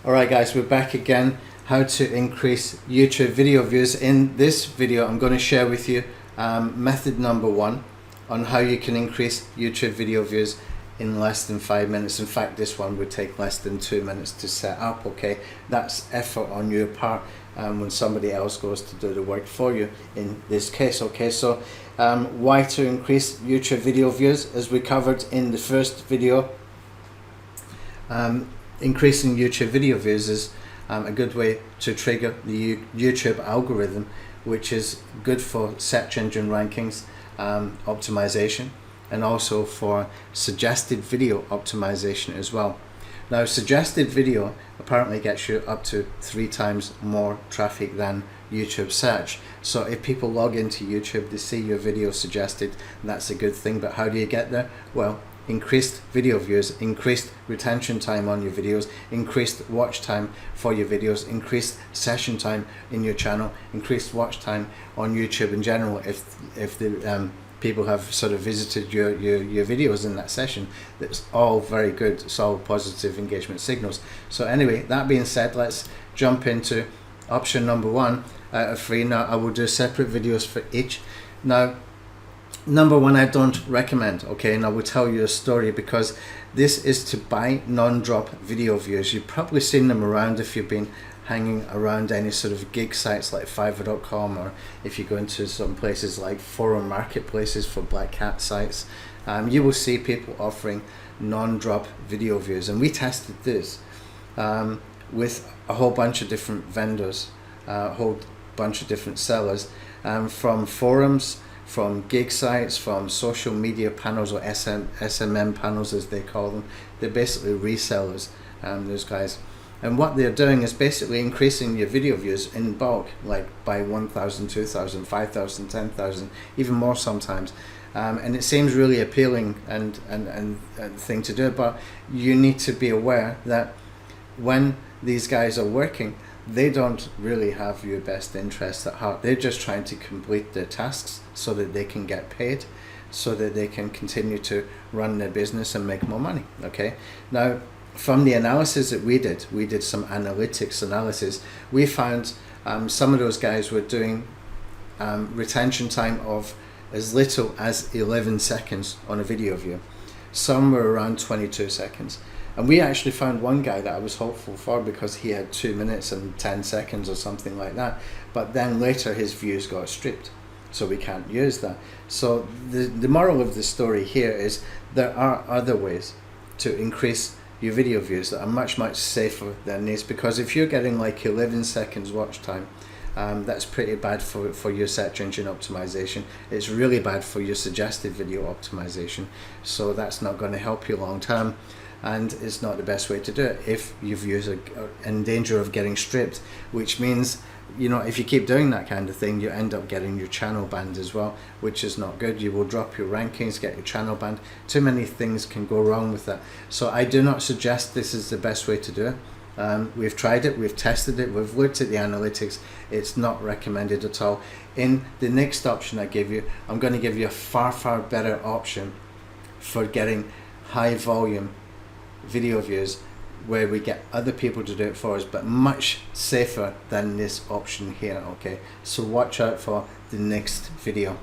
Alright guys, we're back again. How to increase YouTube video views. In this video I'm going to share with you method number 1 on how you can increase YouTube video views in less than 5 minutes. In fact, this one would take less than 2 minutes to set up. Okay, that's effort on your part when somebody else goes to do the work for you in this case. Okay, so why to increase YouTube video views, as we covered in the first video. Increasing YouTube video views is a good way to trigger the YouTube algorithm, which is good for search engine rankings optimization, and also for suggested video optimization as well. Now, suggested video apparently gets you up to 3 times more traffic than YouTube search. So if people log into YouTube, they see your video suggested, that's a good thing. But how do you get there? Well, increased video views, increased retention time on your videos, increased watch time for your videos, increased session time in your channel, increased watch time on YouTube in general if the people have sort of visited your videos in that session. That's all very good, solid, positive engagement signals. So anyway, that being said, let's jump into option number 1 out of 3. Now I will do separate videos for each. Now, number 1 I don't recommend, okay, and I will tell you a story, because this is to buy non-drop video views. You've probably seen them around if you've been hanging around any sort of gig sites like Fiverr.com, or if you go into some places like forum marketplaces for black hat sites. You will see people offering non-drop video views, and we tested this with a whole bunch of different vendors, a whole bunch of different sellers, from forums, from gig sites, from social media panels, or SMM panels as they call them. They're basically resellers, those guys. And what they're doing is basically increasing your video views in bulk, like by 1,000, 2,000, 5,000, 10,000, even more sometimes. And it seems really appealing and thing to do, but you need to be aware that when these guys are working, they don't really have your best interest at heart. They're just trying to complete their tasks so that they can get paid, so that they can continue to run their business and make more money. Okay, now from the analysis that we did some analytics analysis, we found some of those guys were doing retention time of as little as 11 seconds on a video view. Some were around 22 seconds. And we actually found one guy that I was hopeful for, because he had 2 minutes and 10 seconds or something like that. But then later his views got stripped, so we can't use that. So the moral of the story here is there are other ways to increase your video views that are much safer than this, because if you're getting like 11 seconds watch time, that's pretty bad for your search engine optimization. It's really bad for your suggested video optimization. So that's not going to help you long term, and it's not the best way to do it if your views are in danger of getting stripped, which means, you know, if you keep doing that kind of thing, you end up getting your channel banned as well, which is not good. You will drop your rankings, get your channel banned. Too many things can go wrong with that. So I do not suggest this is the best way to do it. We've tried it, we've tested it, we've looked at the analytics. It's not recommended at all. In the next option I give you, I'm going to give you a far better option for getting high volume video views, where we get other people to do it for us, but much safer than this option here. Okay, so watch out for the next video.